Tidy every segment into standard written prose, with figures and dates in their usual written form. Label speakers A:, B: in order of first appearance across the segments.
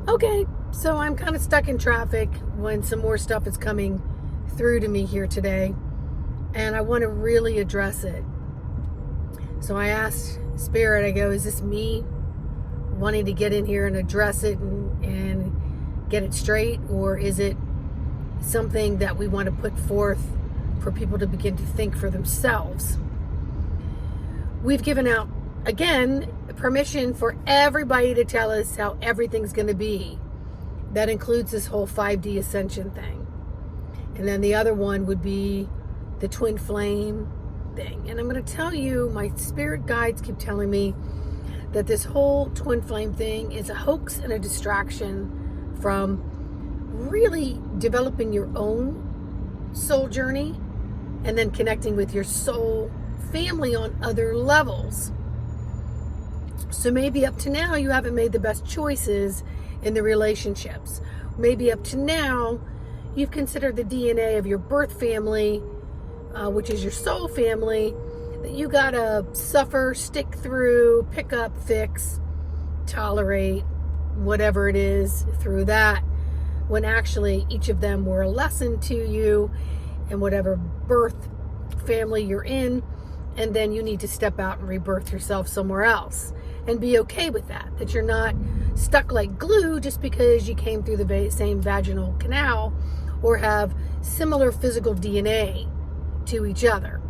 A: Okay, so I'm kind of stuck in traffic when some more stuff is coming through to me here today, and I want to really address it. So I asked Spirit, I go, is this me wanting to get in here and address it and get it straight, or is it something that we want to put forth for people to begin to think for themselves? We've given out, again, permission for everybody to tell us how everything's going to be. That includes this whole 5D ascension thing. And then the other one would be the twin flame thing. And I'm going to tell you, my spirit guides keep telling me that this whole twin flame thing is a hoax and a distraction from really developing your own soul journey and then connecting with your soul family on other levels. So maybe up to now you haven't made the best choices in the relationships. Maybe up to now you've considered the DNA of your birth family, which is your soul family, that you gotta suffer, stick through, pick up, fix, tolerate, whatever it is through that, when actually each of them were a lesson to you and whatever birth family you're in, and then you need to step out and rebirth yourself somewhere else and be okay with that you're not stuck like glue just because you came through the same vaginal canal or have similar physical DNA to each other.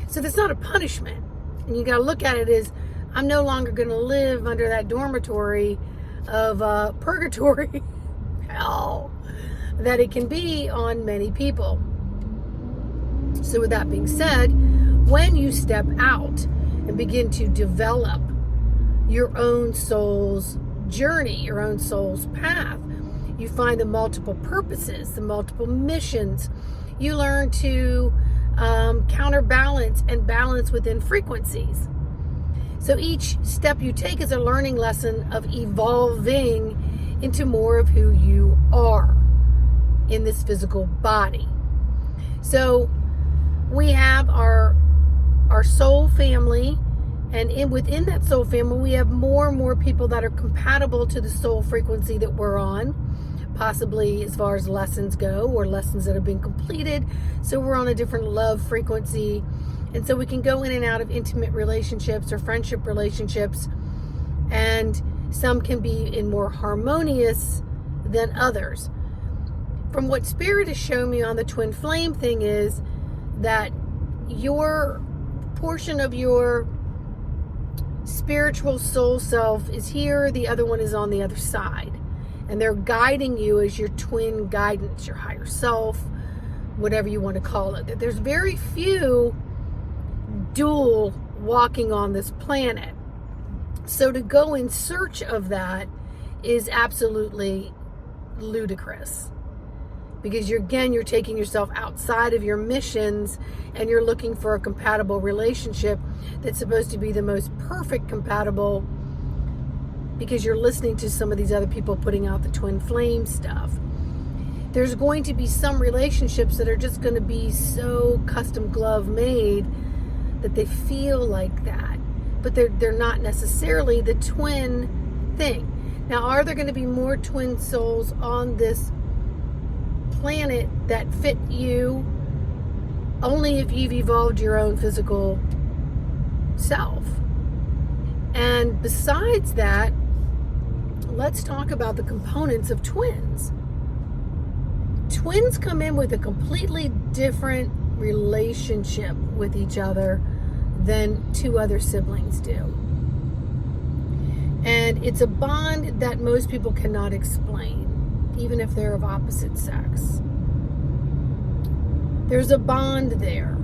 A: So that's not a punishment. And you got to look at it as, I'm no longer going to live under that dormitory of purgatory hell that it can be on many people. So with that being said, when you step out and begin to develop your own soul's journey, your own soul's path, you find the multiple purposes, the multiple missions. You learn to counterbalance and balance within frequencies. So each step you take is a learning lesson of evolving into more of who you are in this physical body. So we have our soul family, and within that soul family we have more and more people that are compatible to the soul frequency that we're on, possibly as far as lessons go, or lessons that have been completed. So we're on a different love frequency, and so we can go in and out of intimate relationships or friendship relationships, and some can be in more harmonious than others. From what Spirit has shown me on the twin flame thing is that your portion of your spiritual soul self is here, the other one is on the other side, and they're guiding you as your twin guidance, your higher self, whatever you want to call it. There's very few dual walking on this planet, so to go in search of that is absolutely ludicrous, because you're taking yourself outside of your missions and you're looking for a compatible relationship that's supposed to be the most perfect compatible, because you're listening to some of these other people putting out the twin flame stuff. There's going to be some relationships that are just going to be so custom glove made that they feel like that, but they're not necessarily the twin thing. Now, are there going to be more twin souls on this planet that fit you? Only if you've evolved your own physical self. And besides that, let's talk about the components of twins. Twins come in with a completely different relationship with each other than two other siblings do. And it's a bond that most people cannot explain, even if they're of opposite sex. There's a bond there.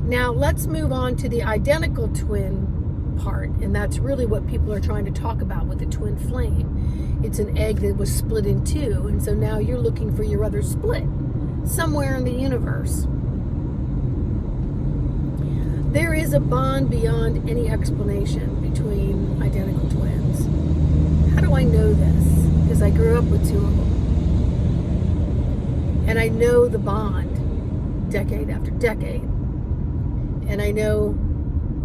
A: Now let's move on to the identical twin part, and that's really what people are trying to talk about with the twin flame. It's an egg that was split in two, and so now you're looking for your other split somewhere in the universe. There is a bond beyond any explanation between identical twins. How do I know this? Because I grew up with two of them. And I know the bond decade after decade. And I know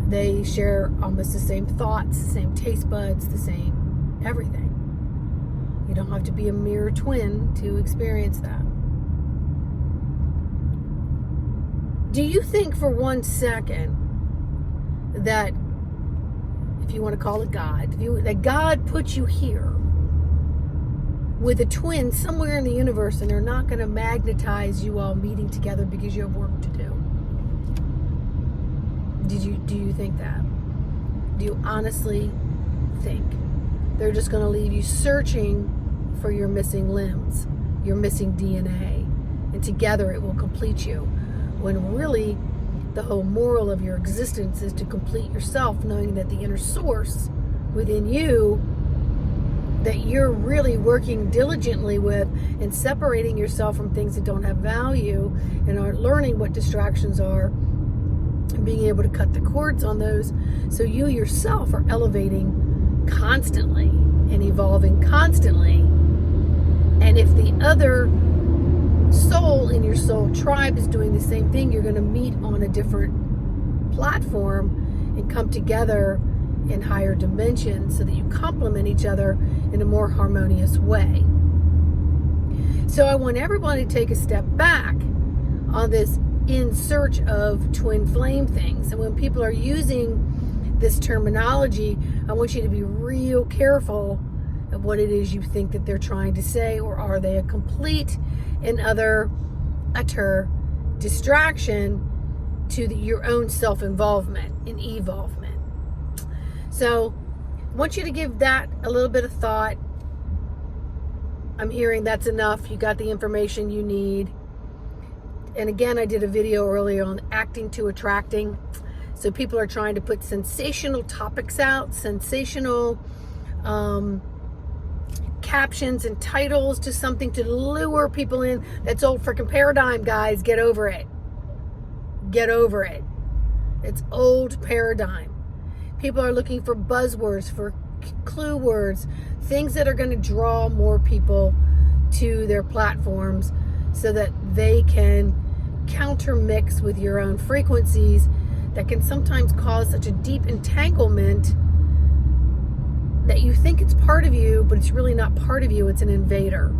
A: they share almost the same thoughts, the same taste buds, the same everything. You don't have to be a mirror twin to experience that. Do you think for 1 second that, if you want to call it God, that God put you here with a twin somewhere in the universe, and they're not going to magnetize you all meeting together because you have work to do? Do you think that? Do you honestly think they're just going to leave you searching for your missing limbs, your missing DNA, and together it will complete you, when really the whole moral of your existence is to complete yourself, knowing that the inner source within you that you're really working diligently with, and separating yourself from things that don't have value, and are learning what distractions are and being able to cut the cords on those, so you yourself are elevating constantly and evolving constantly. And if the other soul in your soul tribe is doing the same thing, you're going to meet on a different platform and come together in higher dimensions, so that you complement each other in a more harmonious way. So I want everybody to take a step back on this in search of twin flame things. And when people are using this terminology, I want you to be real careful of what it is you think that they're trying to say, or are they a complete and utter distraction to your own self-involvement and evolvement. So I want you to give that a little bit of thought. I'm hearing that's enough. You got the information you need. And again, I did a video earlier on acting to attracting. So people are trying to put sensational topics out, sensational captions and titles to something to lure people in. That's old freaking paradigm, guys. Get over it. Get over it. It's old paradigm. People are looking for buzzwords, for clue words, things that are going to draw more people to their platforms, so that they can countermix with your own frequencies that can sometimes cause such a deep entanglement that you think it's part of you, but it's really not part of you. It's an invader.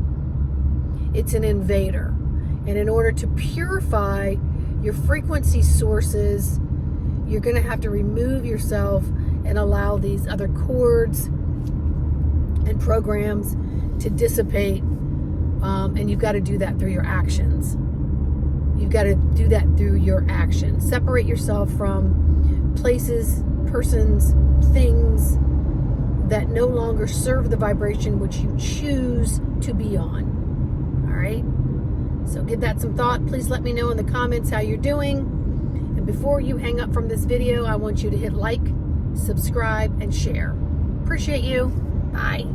A: It's an invader. And in order to purify your frequency sources, you're going to have to remove yourself and allow these other cords and programs to dissipate. And you've got to do that through your actions. You've got to do that through your actions. Separate yourself from places, persons, things that no longer serve the vibration which you choose to be on. All right? So give that some thought. Please let me know in the comments how you're doing. And before you hang up from this video, I want you to hit like, subscribe, and share. Appreciate you. Bye.